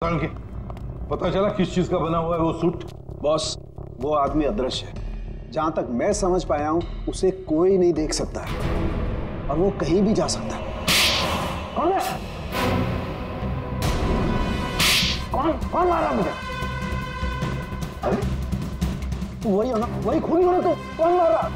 पता चला किस चीज का बना हुआ है वो सूट? बॉस, वो आदमी अदृश्य है। जहां तक मैं समझ पाया हूं, उसे कोई नहीं देख सकता है और वो कहीं भी जा सकता है। कौन है? कौन मारा मुझे? अरे वही हो ना, वही खूनी हो ना। तो कौन मारा?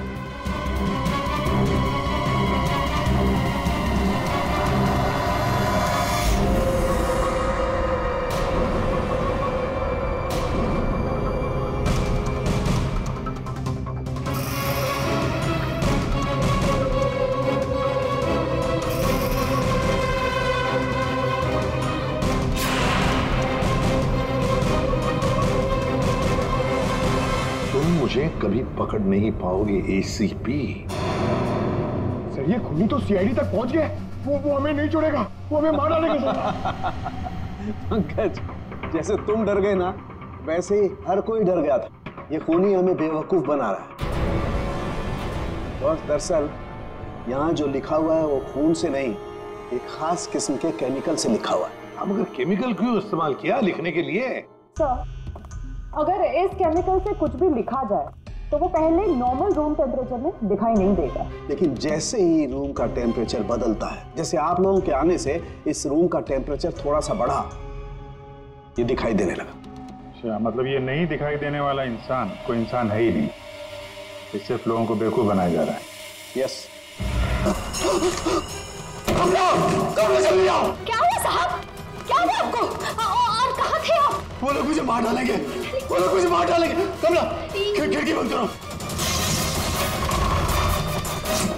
मुझे कभी पकड़ नहीं पाओगे एसीपी। सर, ये खूनी तो सीआईडी तक पहुंच गया। वो हमें नहीं छोड़ेगा, वो हमें मार डालेगा। पंकज, जैसे तुम डर गए ना, वैसे ही हर कोई डर गया था। ये खूनी हमें बेवकूफ बना रहा है। और दरअसल यहाँ जो लिखा हुआ है वो खून से नहीं, एक खास किस्म के केमिकल से लिखा हुआ है। अब अगर केमिकल क्यों इस्तेमाल किया लिखने के लिए? सर, अगर इस केमिकल से कुछ भी लिखा जाए तो वो पहले नॉर्मल रूम टेम्परेचर में दिखाई नहीं देगा। लेकिन जैसे ही रूम का टेम्परेचर बदलता है, जैसे आप लोगों के आने से इस रूम का टेम्परेचर थोड़ा सा बढ़ा, ये दिखाई देने लगा। अच्छा, मतलब ये नहीं दिखाई देने वाला इंसान कोई इंसान है ही नहीं, इस सिर्फ लोगों को बेवकूफ बनाया जा रहा है। यस। क्या हुआ साहब? क्या हुआ आपको? और कहाँ थे आप? वो लोग मुझे मार डालेंगे, वो लोग मुझे मार डालेंगे। कमला, खिड़की बंद करो।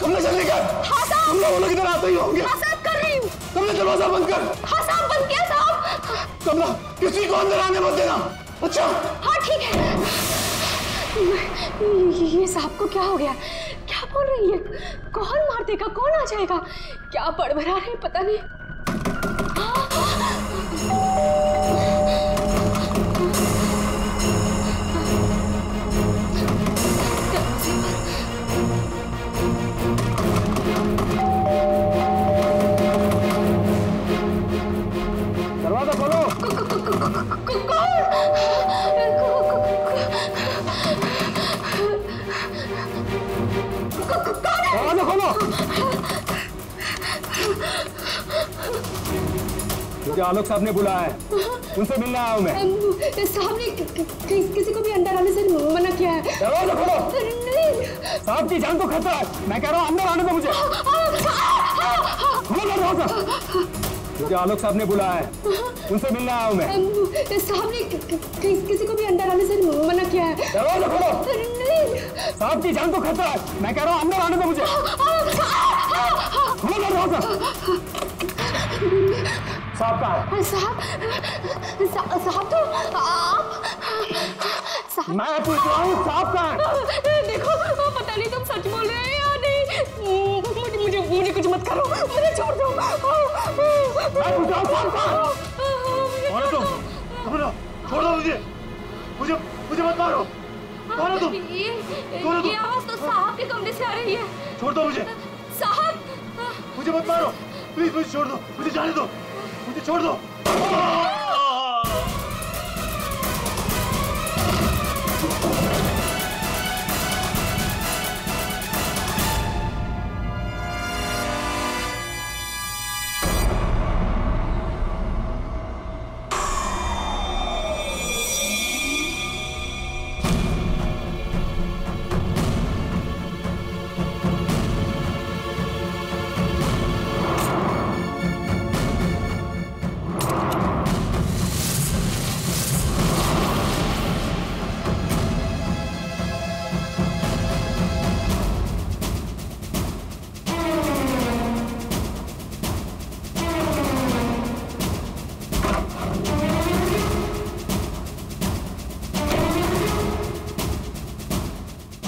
कमला, जल्दी कर। हाँ साहब। कमला, वो लोग इधर आते ही होंगे। हाँ साहब, कर रही हूँ। कमला, दरवाजा बंद कर। हाँ साहब, बंद किया साहब। कमला, किसी को अंदर आने मत देना। अच्छा? हाँ ठीक है। ये साहब को क्या हो गया? क्या बोल रही है? कौन मार देगा? कौन आ जाएगा? क्या बड़बड़ा रहे हैं, पता नहीं। दरवाजा खोलो। दरवाजा खोलो। मुझे आलोक साहब ने बुलाया है, उनसे मिलना आया हूं मैं। साहब ने किसी को भी अंदर आने से मना किया है। दरवाजा खोलो। नहीं, साहब की जान को खतरा है। मैं कह रहा हूं अंदर आने दो मुझे। खोलो दरवाजा। मुझे आलोक साहब ने बुलाया है, उनसे मिलना आया हूं मैं। साहब ने किसी को भी अंदर आने से मना किया है। दरवाजा खोलो। नहीं, साहब की जान को खतरा है। मैं कह रहा हूं अंदर आने दो मुझे। खोलो दरवाजा। साहब कहाँ है? साहब तो आप मैं पूछ रहा हूँ, साहब कहाँ है? देखो, पता नहीं तुम सच बोल रहे हैं या नहीं। मुझे कुछ मत करो, मुझे छोड़ दो। मैं पूछ रहा हूँ, साहब कहाँ है? कौन है तुम? छोड़ दो मुझे, मुझे मत मारो। कौन है तुम? ये आवाज तो साहब के कमरे से आ रही है। छोड़ दो मुझे। साहब, मुझे मत मारो, प्लीज मुझे छोड़ दो, मुझे जाने दो, मुझे छोड़ दो।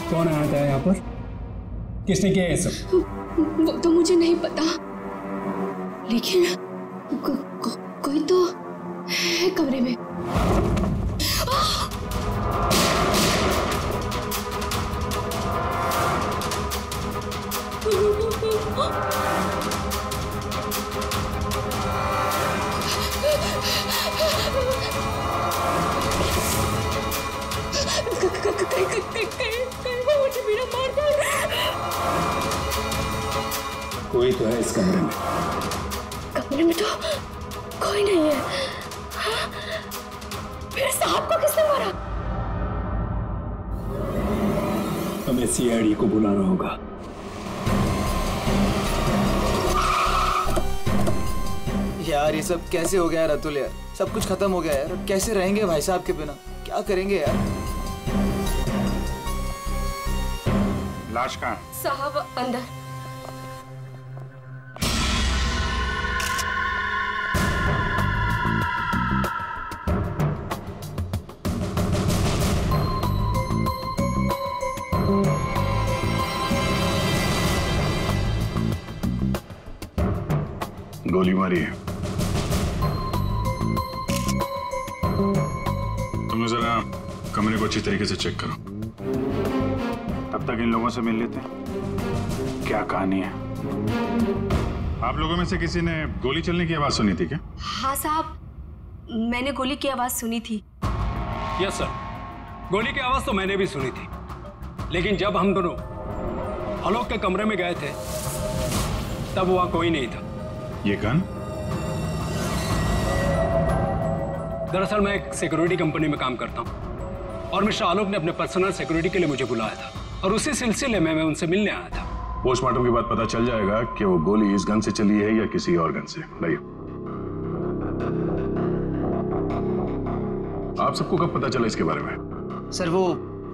कौन आया था यहाँ पर? किसने किया ये सब? वो तो मुझे नहीं पता, लेकिन कोई तो है कमरे में। कोई तो है इस कमरे में। कमरे में तो कोई नहीं है। हाँ? फिर साहब को किसने मारा? हमें सीआईडी को बुलाना होगा। यार ये सब कैसे हो गया है रतुल यार? सब कुछ खत्म हो गया यार। अब कैसे रहेंगे भाई साहब के बिना? क्या करेंगे यार? लाश कहाँ है? साहब अंदर। गोली मारी है। तुम जरा कमरे को अच्छी तरीके से चेक करो। तब तक इन लोगों से मिल लेते हैं। क्या कहानी है? आप लोगों में से किसी ने गोली चलने की आवाज सुनी थी क्या? हाँ साहब, मैंने गोली की आवाज सुनी थी। यस सर, गोली की आवाज तो मैंने भी सुनी थी, लेकिन जब हम दोनों आलोक के कमरे में गए थे तब वहां कोई नहीं था। ये गन? दरअसल मैं एक सिक्योरिटी कंपनी में काम करता हूं और मिस्टर आलोक ने अपने पर्सनल सिक्योरिटी के लिए मुझे बुलाया था और उसी सिलसिले में मैं उनसे मिलने आया था। पोस्टमार्टम के बाद पता चल जाएगा कि वो गोली इस गन से चली है या किसी और गन से। लाइए। आप सबको कब पता चला इसके बारे में? सर वो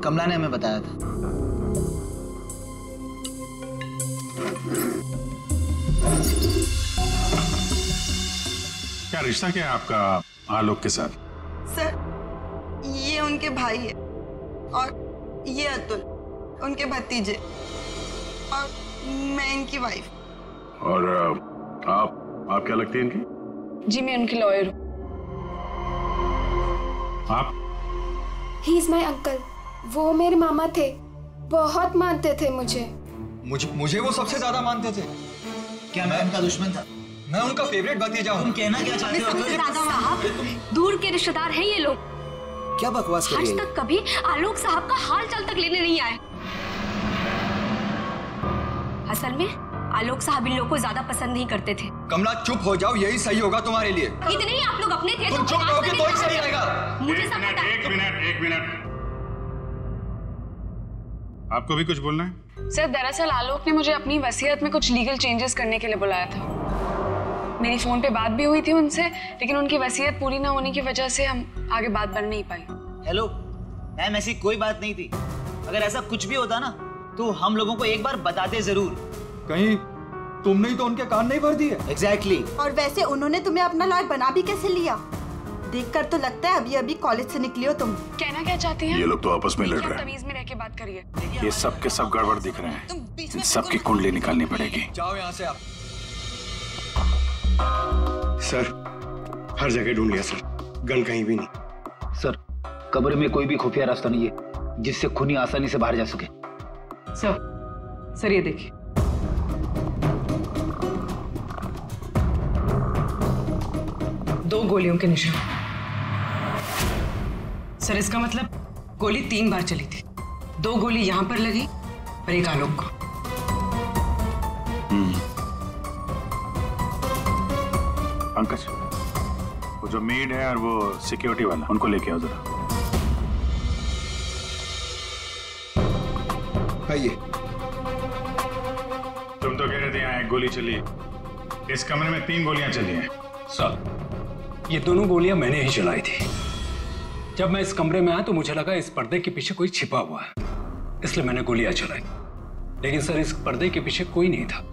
कमला ने हमें बताया था। क्या रिश्ता क्या है आपका आलोक के साथ? सर ये उनके भाई है और ये अतुल उनके भतीजे और मैं इनकी वाइफ। और आप क्या लगती हैं इनकी? जी मैं उनकी लॉयर हूँ। आप? He is my uncle. वो मेरे मामा थे, बहुत मानते थे मुझे। मुझे वो सबसे ज्यादा मानते थे। क्या मैं उनका दुश्मन था? मैं उनका फेवरेट भतीजा हूँ। तुम कहना क्या चाहते हो? सबसे ज्यादा साहब दूर के रिश्तेदार हैं ये लोग। क्या बकवास कर आज रही है? तक कभी आलोक साहब का हाल चाल तक लेने नहीं आए। असल में आलोक साहब इन लोगों को ज्यादा पसंद नहीं करते थे। कमला चुप हो जाओ, यही सही होगा तुम्हारे लिए। इतने ही आप लोग अपने थे तुम चुप रहोगे तो ही सही रहेगा। मुझे सब पता है। एक मिनट। आपको भी कुछ बोलना है? सर दरअसल आलोक ने मुझे अपनी वसीयत में कुछ लीगल चेंजेस करने के लिए बुलाया था। मेरी फोन पे बात भी हुई थी उनसे, लेकिन उनकी वसीयत पूरी ना होने की वजह से हम आगे बात बढ़ नहीं पाई। हेलो मैम, ऐसी कोई बात नहीं थी। अगर ऐसा कुछ भी होता ना तो हम लोगों को एक बार बताते जरूर। कहीं तुमने ही तो उनके कान नहीं भर दिए? एग्जैक्टली। और वैसे उन्होंने तुम्हें अपना लॉयर बना भी कैसे लिया? देखकर तो लगता है अभी अभी कॉलेज से निकली हो तुम। कहना क्या चाहती हैं? ये लोग तो आपस में लड़ रहे हैं। तमीज में रह के बात करिए। ये सब के सब गड़बड़ दिख रहे हैं। इन सबकी कुंडली निकालनी पड़ेगी। जाओ यहाँ से आप। सर हर जगह ढूंढ लिया सर, गन कहीं भी नहीं। सर कमरे में कोई भी खुफिया रास्ता नहीं है जिससे खूनी आसानी से बाहर जा सके। सर ये देखिए। दो गोलियों के निशान। सर इसका मतलब गोली 3 बार चली थी। 2 गोली यहाँ पर लगी और एक आलोक को। पंकज, वो जो मेड है और वो सिक्योरिटी वाला, उनको लेके आओ जरा। आइए। तुम तो कह रहे थे यहाँ 1 गोली चली, इस कमरे में 3 गोलियां चली हैं। सर ये दोनों गोलियां मैंने ही चलाई थी। जब मैं इस कमरे में आया तो मुझे लगा इस पर्दे के पीछे कोई छिपा हुआ है, इसलिए मैंने गोलियां चलाई। लेकिन सर इस पर्दे के पीछे कोई नहीं था।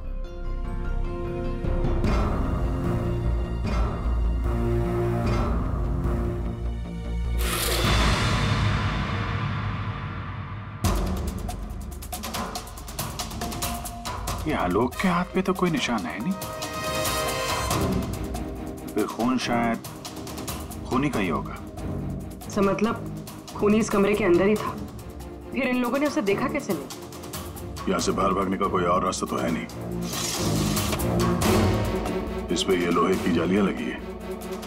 ये आलोक के हाथ पे तो कोई निशान है नहीं, फिर खून शायद खूनी का ही होगा। सर मतलब खूनी इस कमरे के अंदर ही था, फिर इन लोगों ने उसे देखा कैसे नहीं? यहाँ से बाहर भागने का कोई और रास्ता तो है नहीं। इस पे ये लोहे की जालियां लगी है।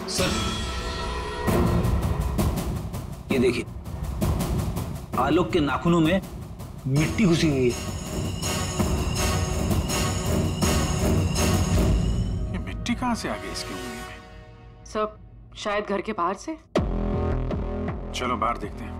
सर ये देखिए, आलोक के नाखूनों में मिट्टी घुसी हुई है। कहाँ से आ गई इसकी उंगली में? सब शायद घर के बाहर से। चलो बाहर देखते हैं।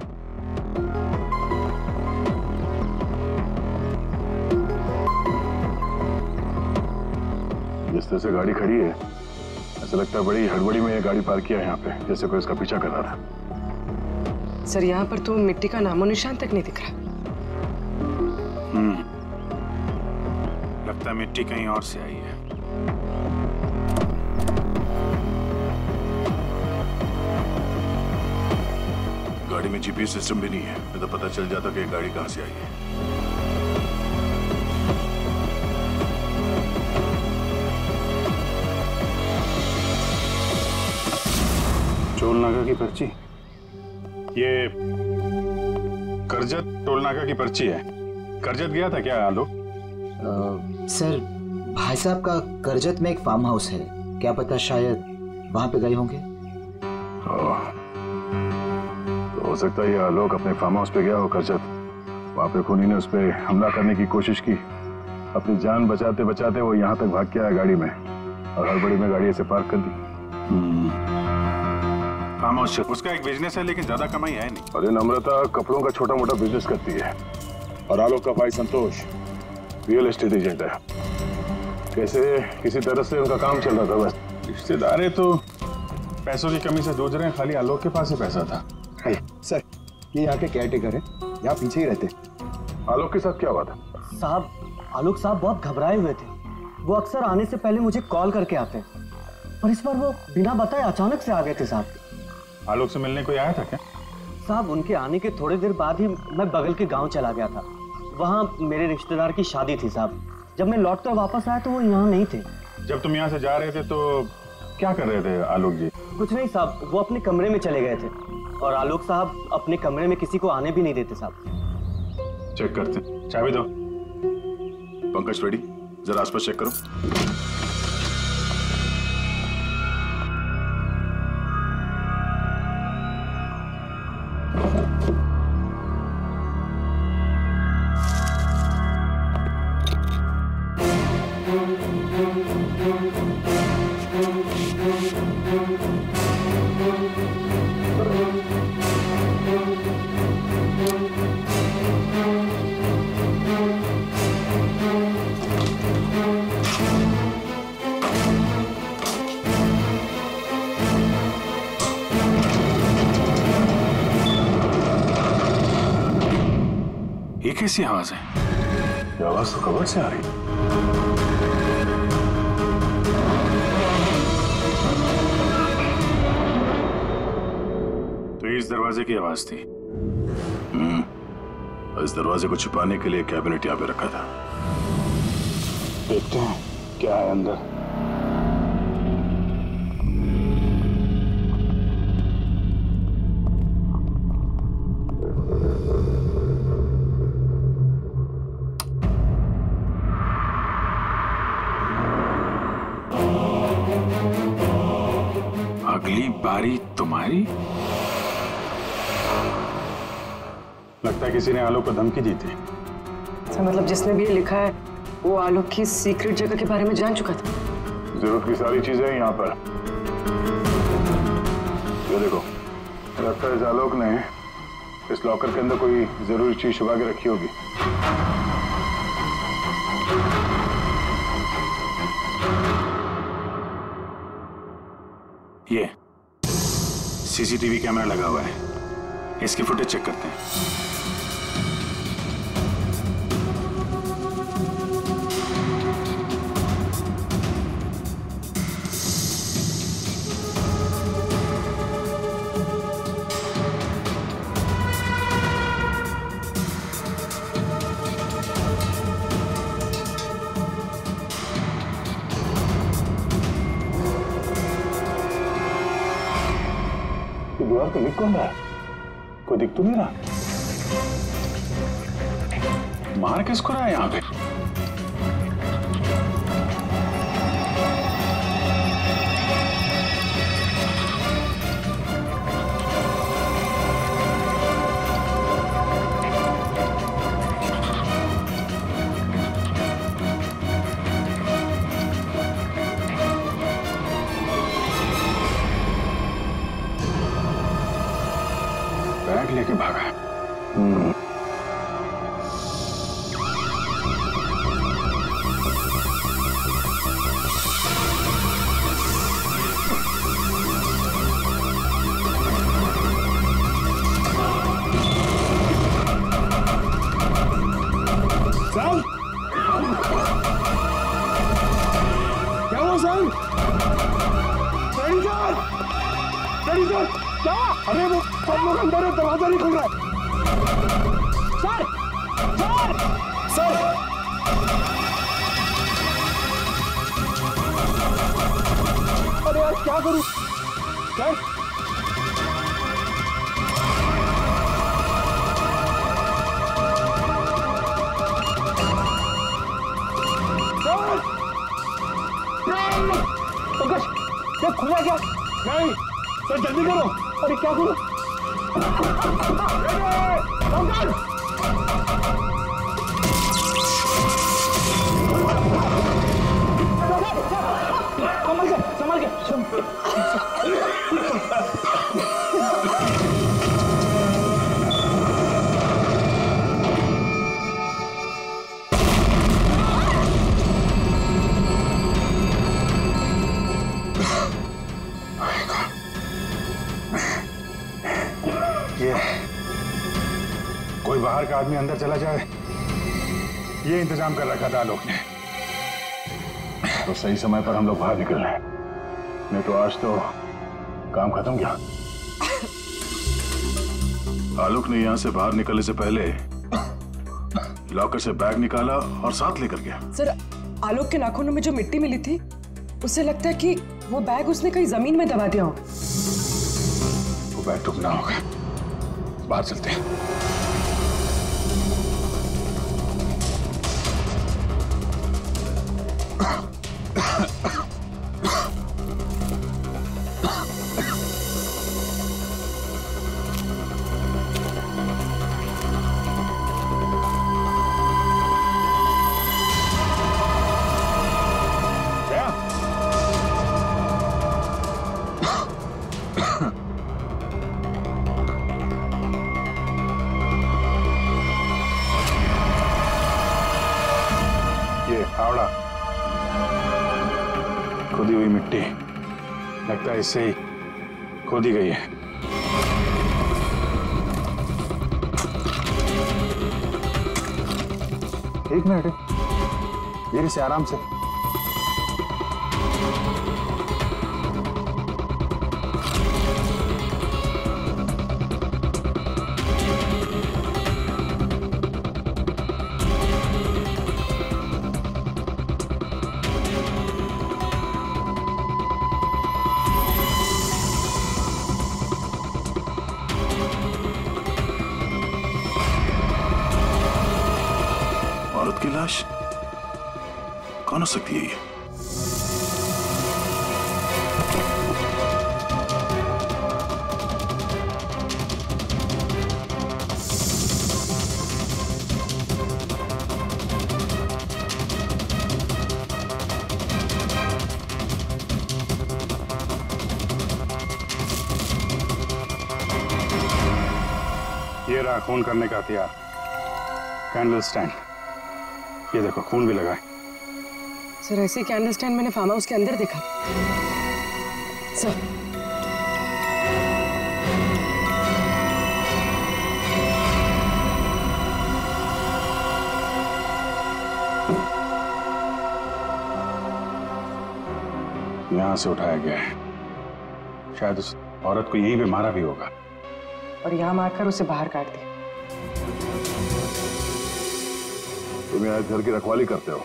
जिस तरह से गाड़ी खड़ी है, ऐसा लगता है बड़ी हड़बड़ी में ये गाड़ी पार्क किया है यहाँ पे, जैसे कोई इसका पीछा कर रहा था। सर यहाँ पर तो मिट्टी का नामो निशान तक नहीं दिख रहा। लगता है मिट्टी कहीं और से आई है। गाड़ी में जीपीएस सिस्टम भी नहीं है, नहीं तो पता चल जाता कि ये गाड़ी कहाँ से आई है। टोल नाका की पर्ची, ये करजत टोल नाका की पर्ची है। करजत गया था क्या आलोक? सर, भाई साहब का करजत में एक फार्म हाउस है, क्या पता शायद वहां पे गए होंगे। तो हो सकता है ये आलोक अपने फार्म हाउस पे गया हो करजत। वहां पे खूनी ने उस पर हमला करने की कोशिश की, अपनी जान बचाते बचाते वो यहाँ तक भाग के आया गाड़ी में, और हड़बड़ी में गाड़ी ऐसे पार्क कर दी। फार्म हाउस उसका एक बिजनेस है, लेकिन ज्यादा कमाई है नहीं। और ये नम्रता कपड़ों का छोटा मोटा बिजनेस करती है, और आलोक का भाई संतोष रियल एस्टेट एजेंट है। कैसे किसी तरह से उनका काम चल रहा था बस। रिश्तेदार है तो पैसों की कमी से जूझ रहे हैं, खाली आलोक के पास ही पैसा था। सर, ये यहाँ के केयर टेकर है, यहाँ पीछे ही रहते। आलोक के साथ क्या हुआ था? साहब, आलोक साहब बहुत घबराए हुए थे। वो अक्सर आने से पहले मुझे कॉल करके आते, और इस बार वो बिना बताए अचानक से आ गए थे साहब। आलोक से मिलने कोई आया था क्या? साहब, उनके आने के थोड़ी देर बाद ही मैं बगल के गांव चला गया था। वहाँ मेरे रिश्तेदार की शादी थी साहब। जब मैं लौट कर वापस आया तो वो यहाँ नहीं थे। जब तुम यहाँ से जा रहे थे तो क्या कर रहे थे आलोक जी? कुछ नहीं साहब, वो अपने कमरे में चले गए थे, और आलोक साहब अपने कमरे में किसी को आने भी नहीं देते साहब। चेक करते, चाबी दो। पंकज रेडी, जरा आसपास चेक करो। ये कैसी आवाज है? ये आवाज तो कबर से आ रही है। तो इस दरवाजे की आवाज थी। इस दरवाजे को छुपाने के लिए कैबिनेट यहाँ पे रखा था। देखते हैं क्या है अंदर। अगली बारी तुम्हारी। लगता है किसी ने आलोक को धमकी दी थी। सर, मतलब जिसने भी ये लिखा है वो आलोक की सीक्रेट जगह के बारे में जान चुका था। जरूरत की सारी चीजें हैं यहाँ पर। ये देखो, लगता है इस आलोक ने इस लॉकर के अंदर कोई जरूरी चीज छुपा के रखी होगी। ये सीसीटीवी कैमरा लगा हुआ है, इसकी फुटेज चेक करते हैं। दीवार पे लिख कौन रहा है? कोई दिख तो नहीं रहा। मार किसको रहा है यहाँ पे? बैग लेके भागा है। सर, क्या हुआ सर? सर, क्या? अरे वो सब लोग अंदर है, दरवाजा नहीं खुल रहा है। सर, सर, सर, अरे यार क्या करूं? सर, पंकज, क्या खुला क्या? नहीं सर, जल्दी करो। अरे क्या करो? पंकज! संभल के। कोई बाहर का आदमी अंदर चला जाए, ये इंतजाम कर रखा था आलोक ने। तो सही समय पर हम लोग बाहर निकल रहे हैं, नहीं तो आज तो काम खत्म गया। आलोक ने यहां से बाहर निकलने से पहले लॉकर से बैग निकाला और साथ लेकर गया। सर, आलोक के नाखूनों में जो मिट्टी मिली थी, उससे लगता है कि वो बैग उसने कहीं जमीन में दबा दिया होगा। वो बैग टूटना होगा, बाहर चलते हैं। हावड़ा, खुदी हुई मिट्टी, लगता है इससे ही खोदी गई है। एक मिनट, धीरे से, आराम से। औरत की लाश कौन हो सकती है ये? ये रहा खून करने का हथियार, कैंडल स्टैंड। ये देखो, खून भी लगा है। सर, ऐसे कैंडल स्टैंड मैंने फार्म हाउस के अंदर देखा। सर, यहां से उठाया गया है, शायद उस औरत को यहीं पे मारा भी होगा और यहाँ मारकर उसे बाहर काट दिया। तुम यहाँ घर की रखवाली करते हो,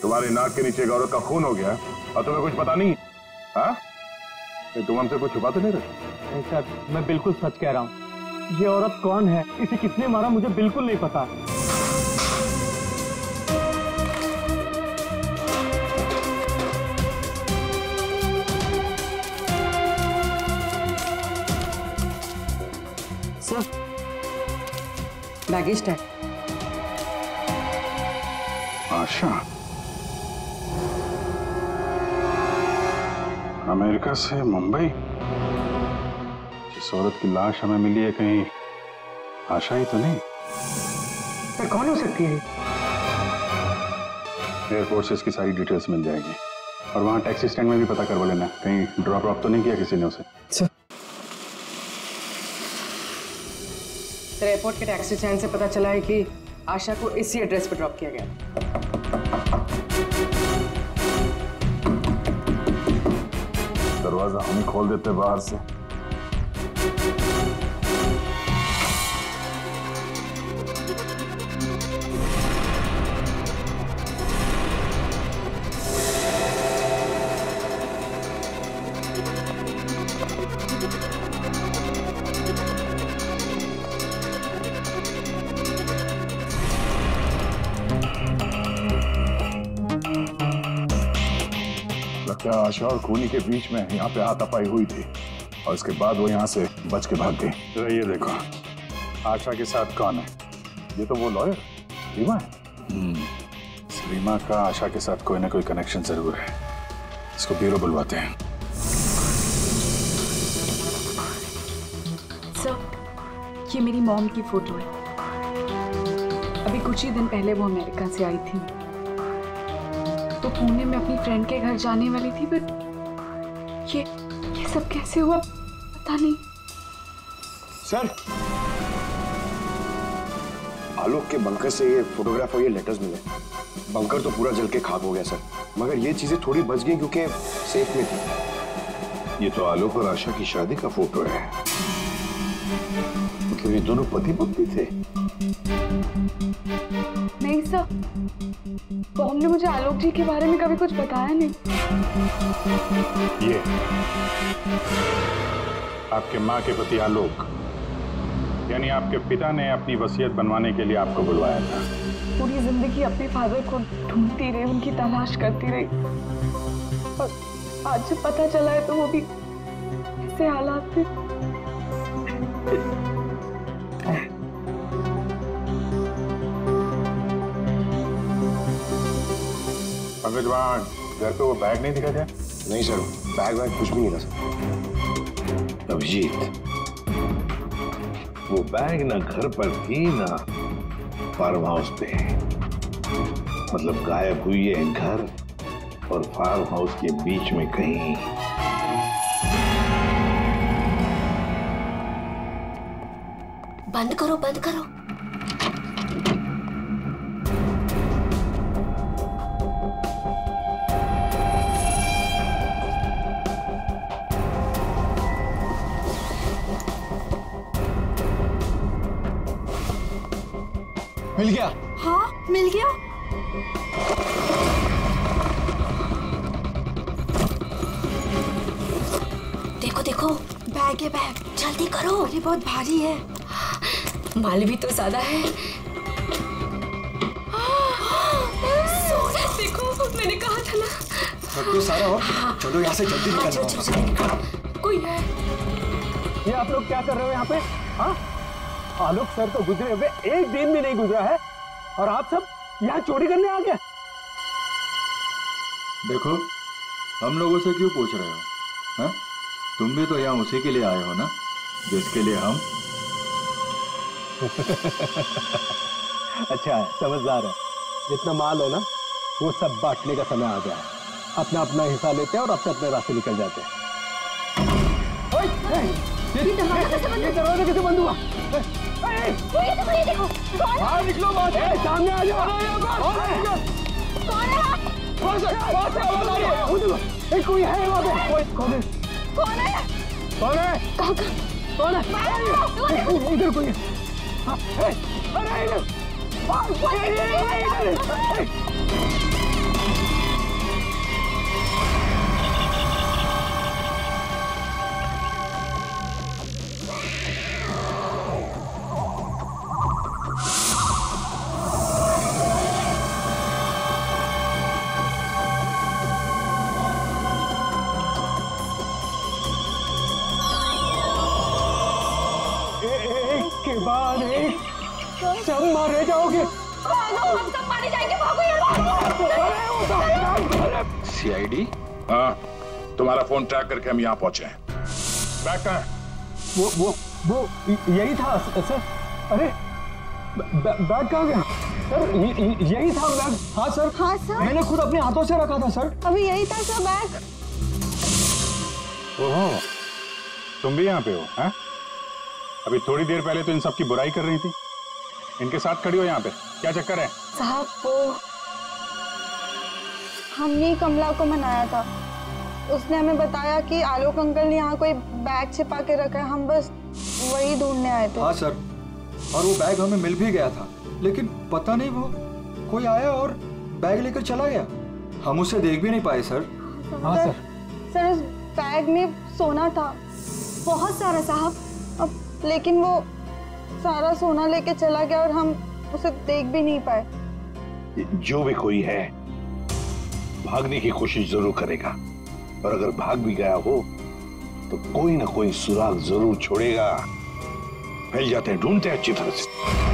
तुम्हारी नाक के नीचे एक औरत का खून हो गया और तुम्हें कुछ पता नहीं? हाँ, तुम हमसे कुछ छुपाते नहीं रहे? सर, मैं बिल्कुल सच कह रहा हूँ। ये औरत कौन है, इसे किसने मारा, मुझे बिल्कुल नहीं पता। Sir, baggage tag. Asha, America से मुंबई। जिस औरत की लाश हमें मिली है, कहीं आशा ही तो नहीं? पर कौन हो सकती है? एयरपोर्ट से इसकी सारी डिटेल्स मिल जाएगी और वहाँ टैक्सी स्टैंड में भी पता कर लेना, कहीं ड्रॉप तो नहीं किया किसी ने उसे। सर, एयरपोर्ट के टैक्सी स्टैंड से पता चला है कि आशा को इसी एड्रेस पर ड्रॉप किया गया। दरवाजा हम ही खोल देते बाहर से। क्या आशा और खूनी के बीच में यहाँ पे हाथापाई हुई थी और इसके बाद वो यहाँ से बच के भाग गई। तो ये देखो, आशा के साथ कौन है? ये तो वो लॉयर रीमा है। रीमा का आशा के साथ कोई ना कोई कनेक्शन जरूर है। इसको ब्यूरो बुलवाते हैं। सर, ये मेरी मॉम की फोटो है। अभी कुछ ही दिन पहले वो अमेरिका से आई थी, तो पुणे में अपनी फ्रेंड के घर जाने वाली थी, बट ये सब कैसे हुआ पता नहीं। सर, आलोक के बंकर से ये फोटोग्राफ और ये लेटर्स मिले। बंकर तो पूरा जल के खाक हो गया सर, मगर ये चीजें थोड़ी बच गई क्योंकि सेफ में थी। ये तो आलोक और आशा की शादी का फोटो है। मतलब ये दोनों पति पत्नी थे? नहीं सर, बॉम ने मुझे आलोक जी के बारे में कभी कुछ बताया नहीं। ये आपके माँ के पति आलोक, यानी आपके पिता ने अपनी वसीयत बनवाने के लिए आपको बुलवाया था। पूरी जिंदगी अपने फादर को ढूंढती रही, उनकी तलाश करती रही, और आज जब पता चला है तो वो भी ऐसे हालात थे। पंकज, वहाँ घर पे वो बैग नहीं दिखा क्या? नहीं सर, बैग वैग कुछ भी नहीं था सर। अभिजीत, वो बैग ना घर पर थी ना फार्म हाउस पे। मतलब गायब हुई है घर और फार्म हाउस के बीच में कहीं। बंद करो, बंद करो। मिल गया? हाँ, मिल गया। देखो देखो, बैग है बैग, जल्दी करो। ये बहुत भारी है। माल भी तो ज्यादा है। देखो, मैंने कहा था ना। सब तो सारा हो। चलो यहाँ से जल्दी निकलो। कोई है? ये आप लोग क्या कर रहे हो यहाँ पे? हाँ, आलोक सर तो गुजरे हुए एक दिन भी नहीं गुजरा है और आप सब यहाँ चोरी करने आ गए। देखो, हम लोगों से क्यों पूछ रहे हो? हाँ? तुम भी तो यहाँ उसी के लिए आए हो ना, जिसके लिए हम। अच्छा है, समझदार है। जितना माल है ना, वो सब बांटने का समय आ गया है। अपना अपना हिस्सा लेते हैं और अपने अपने रास्ते निकल जाते हैं। ये दरवाजा कैसे बंद हुआ? ये देखो, बाहर निकलो, सामने आ जाओ। कोई है वहाँ पे? कौन है? कौन है? कौन है? कहाँ? कौन है? इधर कोई है। अरे इधर। बाद एक सब मारे जाओगे। हम सब मारे जाएंगे, भागो यहाँ। सीआईडी? हाँ, तुम्हारा फोन ट्रैक करके हम यहाँ पहुंचे हैं। बैग कहाँ है? वो यही था सर। अरे बैग कहाँ गया? सर यही था बैग। हाँ सर। हाँ सर। मैंने खुद अपने हाथों से रखा था सर। अभी यही था सर बैग। ओहो, तुम भी यहाँ पे हो? हैं? अभी थोड़ी देर पहले तो इन सब की बुराई कर रही थी, इनके साथ खड़ी हो यहाँ पे, क्या चक्कर है? साहब वो हमने कमला को मनाया था, उसने हमें बताया कि आलोक अंकल ने यहाँ कोई बैग छिपा के रखा है, हम बस वही ढूंढने आए थे। हाँ सर, और वो बैग हमें मिल भी गया था, लेकिन पता नहीं वो कोई आया और बैग लेकर चला गया, हम उसे देख भी नहीं पाए सर। हाँ सर। सर उस बैग में सोना था, बहुत सारा साहब, अब लेकिन वो सारा सोना लेके चला गया और हम उसे देख भी नहीं पाए। जो भी कोई है भागने की कोशिश जरूर करेगा, और अगर भाग भी गया हो तो कोई ना कोई सुराग जरूर छोड़ेगा। फैल जाते हैं, ढूंढते हैं अच्छी तरह से।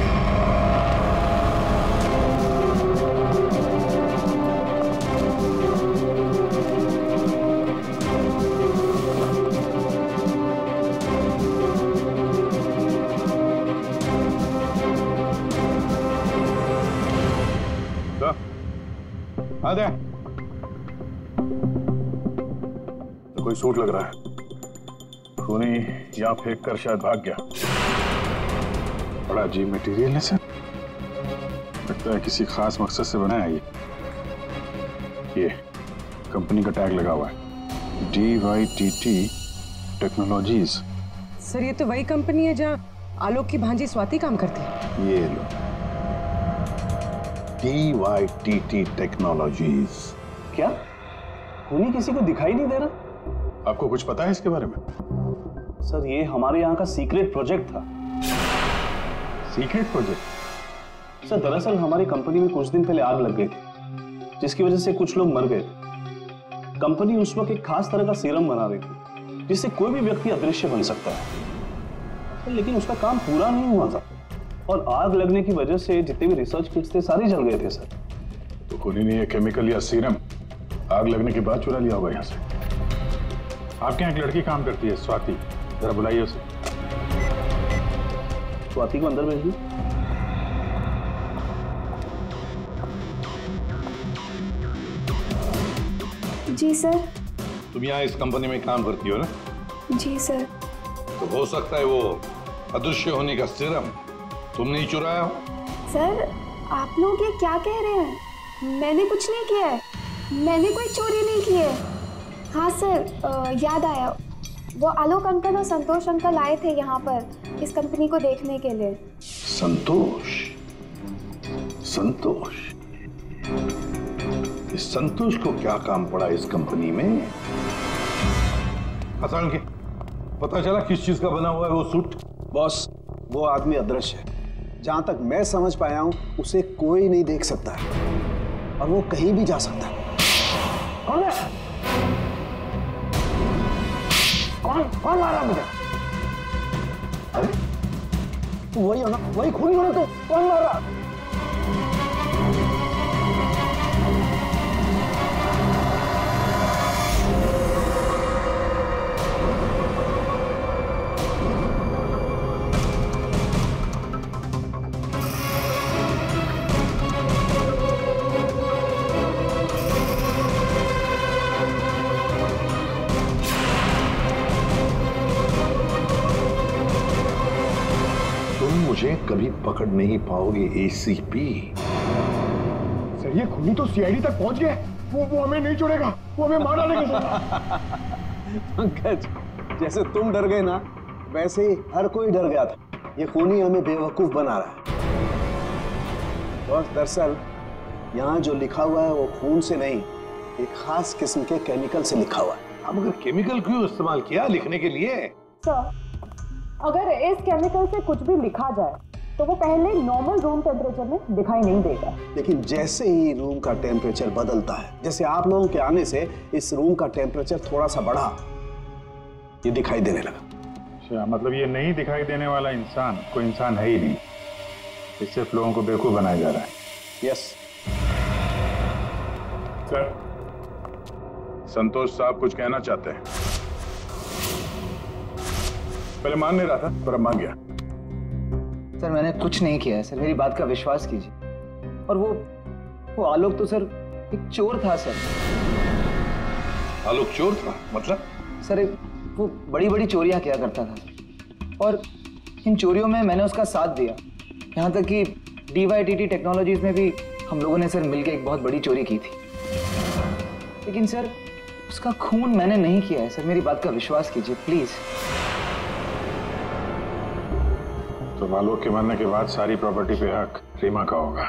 आ दे। तो कोई सूट लग रहा है, खूनी यहाँ फेंक कर शायद भाग गया। बड़ा अजीब मटेरियल है सर, लगता है किसी खास मकसद से बनाया है ये कंपनी का टैग लगा हुआ है, DYTT टेक्नोलॉजीज। सर ये तो वही कंपनी है जहाँ आलोक की भांजी स्वाति काम करती है। ये लो, DYTT टेक्नोलॉजीज। क्या खूनी किसी को दिखाई नहीं दे रहा? आपको कुछ पता है इसके बारे में? सर ये हमारे यहाँ का सीक्रेट प्रोजेक्ट था। Secret project? सर दरअसल हमारी कंपनी में कुछ दिन पहले आग लग गई थी, जिसकी वजह से कुछ लोग मर गए थे। कंपनी उस वक्त एक खास तरह का सीरम बना रही थी, जिससे कोई भी व्यक्ति अदृश्य बन सकता है, लेकिन उसका काम पूरा नहीं हुआ था और आग लगने की वजह से जितने भी रिसर्च किट्स थे सारे जल गए थे सर। तो खूनी ने ये केमिकल या सीरम आग लगने के बाद चुरा लिया होगा यहाँ से। आपके यहाँ एक लड़की काम करती है, स्वाति, जरा बुलाइए उसे। स्वाति को अंदर भेजिए। जी सर। तुम यहाँ इस कंपनी में काम करती हो ना? जी सर। तो हो सकता है वो अदृश्य होने का सीरम तुमने ही चुराया हो? सर आप लोग ये क्या कह रहे हैं? मैंने कुछ नहीं किया है, मैंने कोई चोरी नहीं की है। हाँ सर याद आया, वो आलोक अंकल और संतोष अंकल आए थे यहाँ पर इस कंपनी को देखने के लिए। संतोष? संतोष? इस संतोष को क्या काम पड़ा इस कंपनी में? हसन के पता चला किस चीज का बना हुआ है वो सूट? बॉस वो आदमी अदृश्य है, जहां तक मैं समझ पाया हूं उसे कोई नहीं देख सकता है और वो कहीं भी जा सकता है। कौन है? कौन मारा मुझे? अरे वही हो ना, वही खूनी हो ना, तो कौन मारा? मुझे कभी पकड़ नहीं पाओगे ACP। सर ये खूनी तो CID तक पहुंच गया, वो हमें नहीं छोड़ेगा, वो हमें मार डालेगा। पंकज जैसे तुम डर गए ना, वैसे ही हर कोई डर गया था। ये खूनी हमें बेवकूफ बना रहा है। और दरअसल यहाँ जो लिखा हुआ है वो खून से नहीं, एक खास किस्म के केमिकल से लिखा हुआ है। अब अगर केमिकल क्यों इस्तेमाल किया लिखने के लिए? सर अगर इस केमिकल से कुछ भी लिखा जाए तो वो पहले नॉर्मल रूम टेम्परेचर में दिखाई नहीं देगा, लेकिन जैसे ही रूम का टेम्परेचर बदलता है, जैसे आप लोगों के आने से इस रूम का टेम्परेचर थोड़ा सा बढ़ा, ये दिखाई देने लगा। अच्छा, मतलब ये नहीं दिखाई देने वाला इंसान कोई इंसान है ही नहीं, इस सिर्फ लोगों को बेवकूफ बनाया जा रहा है। यस सर, संतोष साहब कुछ कहना चाहते हैं। पहले मान नहीं रहा था पर अब मान गया। सर मैंने कुछ नहीं किया है सर, मेरी बात का विश्वास कीजिए। और वो आलोक तो सर एक चोर था सर। आलोक चोर था मतलब? सर वो बड़ी बड़ी चोरियां किया करता था और इन चोरियों में मैंने उसका साथ दिया। यहाँ तक कि DYTT टेक्नोलॉजीज में भी हम लोगों ने सर मिलकर एक बहुत बड़ी चोरी की थी। लेकिन सर उसका खून मैंने नहीं किया है सर, मेरी बात का विश्वास कीजिए प्लीज। तो आलोक के मरने के बाद सारी प्रॉपर्टी पे हक रीमा का होगा।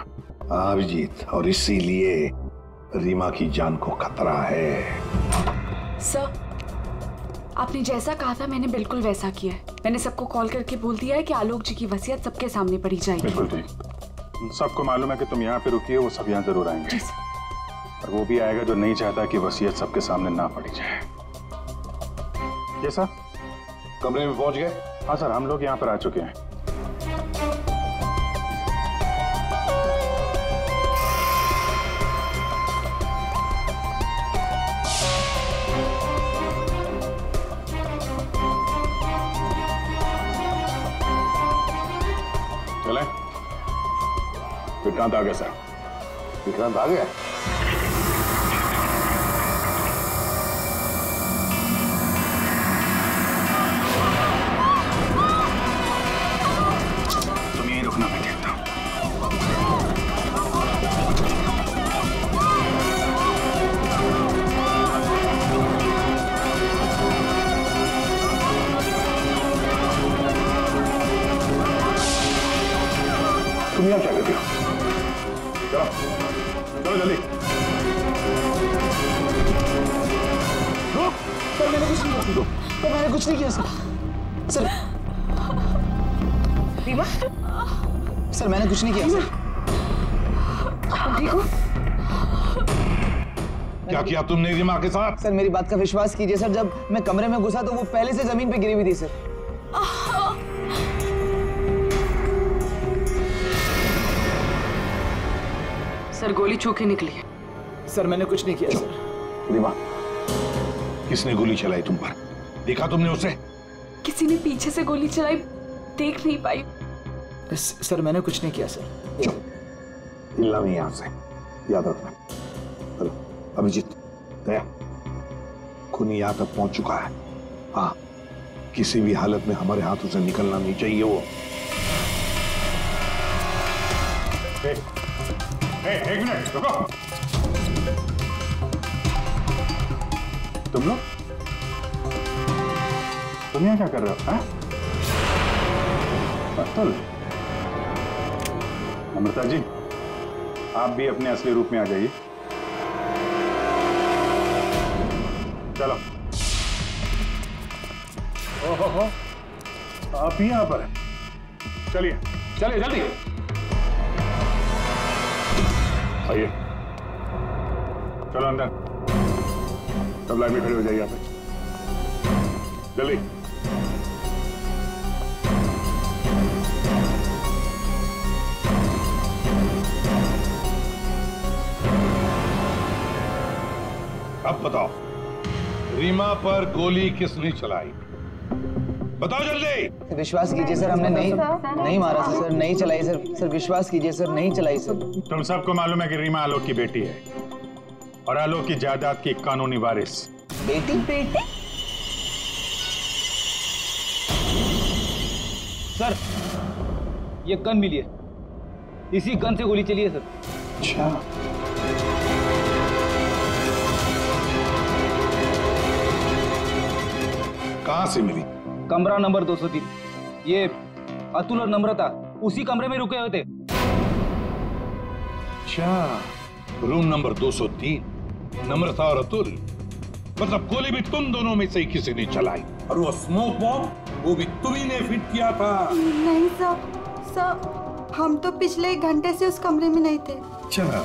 अभिजीत, और इसीलिए रीमा की जान को खतरा है। सर आपने जैसा कहा था मैंने बिल्कुल वैसा किया है। मैंने सबको कॉल करके बोल दिया है कि आलोक जी की वसीयत सबके सामने पड़ी जाएगी। बिल्कुल ठीक। सबको मालूम है कि तुम यहाँ पे रुकी हो, वो सब यहाँ जरूर आएंगे। और वो भी आएगा जो नहीं चाहता कि वसीयत सबके सामने ना पड़ी जाए। ये सर कमरे में पहुंच गए? हाँ सर, हम लोग यहाँ पर आ चुके हैं। चले, विक्रांत आ गया सर। विक्रांत आ गया? तुम यहीं रुकना, मैं कहता हूँ। तुम यहाँ क्या करते हो? चलो चलो जल्दी। सर मैंने कुछ नहीं किया। सर मैंने कुछ नहीं किया सर। सर रीमा, सर मैंने कुछ नहीं किया सर। ठीक हो? क्या किया तुमने रीमा के साथ? सर मेरी बात का विश्वास कीजिए सर, जब मैं कमरे में घुसा तो वो पहले से जमीन पे गिरी हुई थी सर। सर गोली छू के निकली है। सर मैंने कुछ नहीं किया सर। रीमा, किसने गोली चलाई तुम पर? देखा तुमने उसे? किसी ने पीछे से गोली चलाई, देख नहीं पाई। सर मैंने कुछ नहीं किया सर। हिलना नहीं यहां से, याद रखना। चलो अभिजीत, दया, खूनी यहां तक पहुंच चुका है। हाँ, किसी भी हालत में हमारे हाथों से निकलना नहीं चाहिए वो। एक मिनट रुको। तुम लोग तुम यहाँ क्या कर रहे हो? अतुल, अमृता जी, आप भी अपने असली रूप में आ जाइए। चलो। ओहो, आप ही यहाँ पर हैं। चलिए चलिए जल्दी आइए। चलो अंदर, सब लाइन में खड़े हो जाइए यहाँ पे, जल्दी। अब बताओ, रीमा पर गोली किसने चलाई? बताओ जल्दी। विश्वास कीजिए सर, हमने नहीं मारा सर। नहीं चलाई सर। सर विश्वास कीजिए सर, नहीं चलाई सर। तुम सबको मालूम है कि रीमा आलोक की बेटी है और आलोक की जायदाद की कानूनी वारिस। बेटी? सर ये गन मिली है, इसी गन से गोली चली है सर। अच्छा, कहां से मिली? कमरा नंबर 203। ये अतुल और नम्रता उसी कमरे में रुके हुए थे। अच्छा, रूम नंबर 203। नम्रता और अतुल, मतलब गोली भी तुम दोनों में से ही किसी ने चलाई। और वो स्मोक बॉम्ब वो भी तुम्ही ने फिट किया था? नहीं सर, हम तो पिछले 1 घंटे से उस कमरे में नहीं थे। अच्छा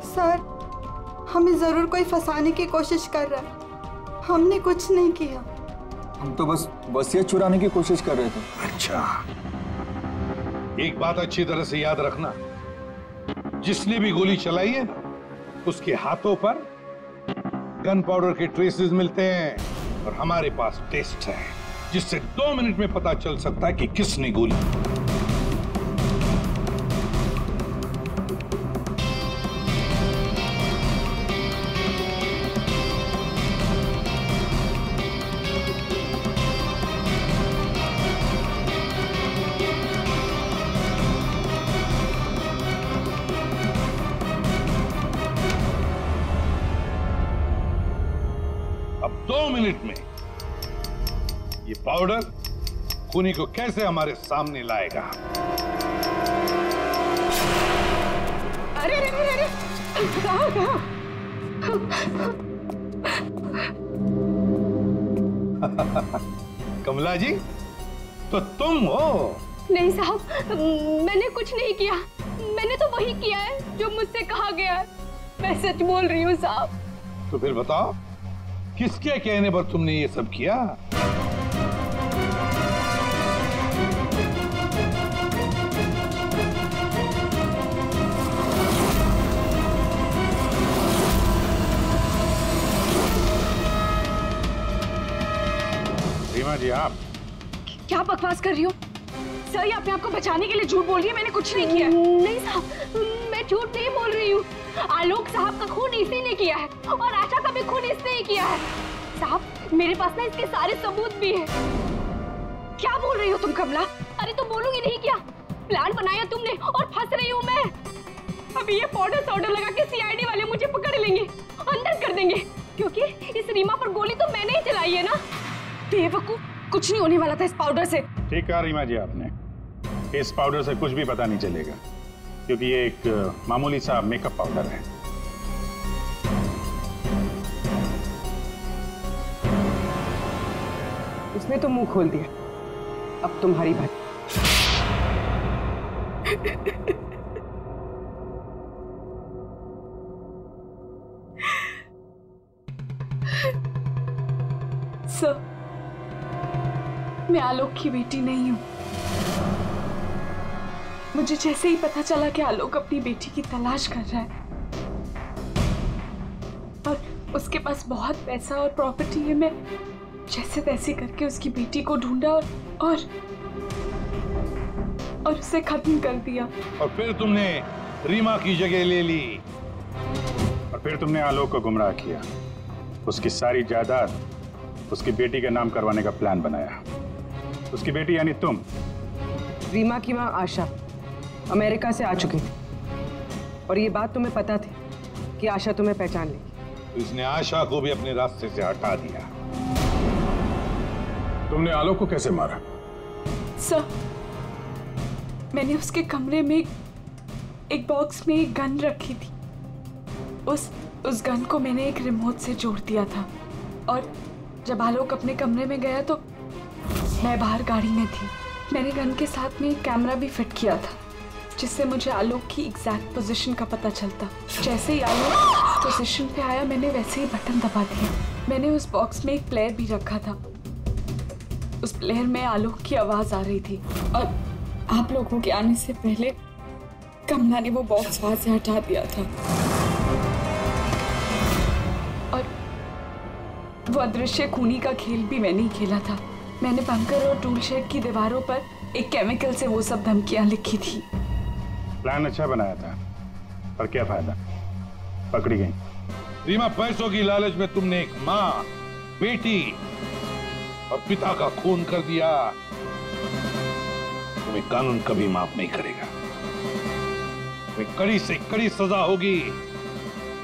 सर, हमें जरूर कोई फंसाने की कोशिश कर रहा है। हमने कुछ नहीं किया। हम तो बस वसीयत चुराने की कोशिश कर रहे थे। अच्छा, एक बात अच्छी तरह से याद रखना, जिसने भी गोली चलाई है ना, उसके हाथों पर गन पाउडर के ट्रेसेस मिलते हैं और हमारे पास टेस्ट है, जिससे 2 मिनट में पता चल सकता है कि किसने गोली मिनट में ये पाउडर खूनी को कैसे हमारे सामने लाएगा। अरे अरे अरे अरे कहाँ? कमला जी, तो तुम हो? नहीं साहब, मैंने कुछ नहीं किया। मैंने तो वही किया है जो मुझसे कहा गया है। मैं सच बोल रही हूँ साहब। तो फिर बताओ, किसके कहने पर तुमने ये सब किया? रीमा जी, आप क्या बकवास कर रही हो? सर, ये अपने आप को बचाने के लिए झूठ बोल रही है। मैंने कुछ नहीं किया। नहीं साहब, मैं झूठ नहीं बोल रही हूँ। आलोक साहब का खून इसी ने किया है और आशा का भी खून इसने ही किया है। साहब, मेरे पास ना इसके सारे सबूत भी हैं। क्या बोल रही हो तुम कमला? अरे तो बोलूंगी नहीं क्या? प्लान बनाया तुमने और फंस रही हूँ मैं। अभी ये पाउडर लगा के सीआईडी वाले मुझे पकड़ लेंगे, अंदर कर देंगे, क्योंकि इस रीमा पर गोली तो मैंने ही चलाई है ना। बेवकूफ, कुछ नहीं होने वाला था इस पाउडर से। ठीक कहा रीमा जी आपने। इस पाउडर से कुछ भी पता नहीं चलेगा, क्योंकि ये एक मामूली सा मेकअप पाउडर है। उसने तो मुंह खोल दिया, अब तुम्हारी बात। सर, मैं आलोक की बेटी नहीं हूं। मुझे जैसे ही पता चला कि आलोक अपनी बेटी की तलाश कर रहा है और उसके पास बहुत पैसा और प्रॉपर्टी है, मैं जैसे तैसे करके उसकी बेटी को ढूंढा और उसे खत्म कर दिया। और फिर तुमने रीमा की जगह ले ली। और फिर तुमने आलोक को गुमराह किया, उसकी सारी जायदाद उसकी बेटी के नाम करवाने का प्लान बनाया। उसकी बेटी यानी तुम। रीमा की मां आशा अमेरिका से आ चुकी थी और ये बात तुम्हें पता थी कि आशा तुम्हें पहचान लेगी। इसने आशा को भी अपने रास्ते से हटा दिया। तुमने आलोक को कैसे मारा? सर, मैंने उसके कमरे में एक बॉक्स में एक गन रखी थी। उस गन को मैंने एक रिमोट से जोड़ दिया था और जब आलोक अपने कमरे में गया तो मैं बाहर गाड़ी में थी। मैंने गन के साथ में एक कैमरा भी फिट किया था जिससे मुझे आलोक की एग्जैक्ट पोजीशन का पता चलता। जैसे ही आलोक पोजीशन पे आया, मैंने वैसे ही बटन दबा दिया। मैंने उस बॉक्स में एक प्लेयर भी रखा था। उस प्लेयर में आलोक की आवाज आ रही थी और आप लोगों के आने से पहले कमला ने वो बॉक्स वहां से हटा दिया था और वो अदृश्य खूनी का खेल भी मैंने ही खेला था। मैंने बंकर और टूल शेड की दीवारों पर एक केमिकल से वो सब धमकियां लिखी थी। प्लान अच्छा बनाया था, पर क्या फायदा, पकड़ी गई। रीमा, पैसों की लालच में तुमने एक माँ, बेटी और पिता का खून कर दिया। तुम्हें कानून कभी माफ नहीं करेगा। तुम्हें कड़ी से कड़ी सजा होगी,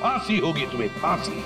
फांसी होगी तुम्हें, फांसी।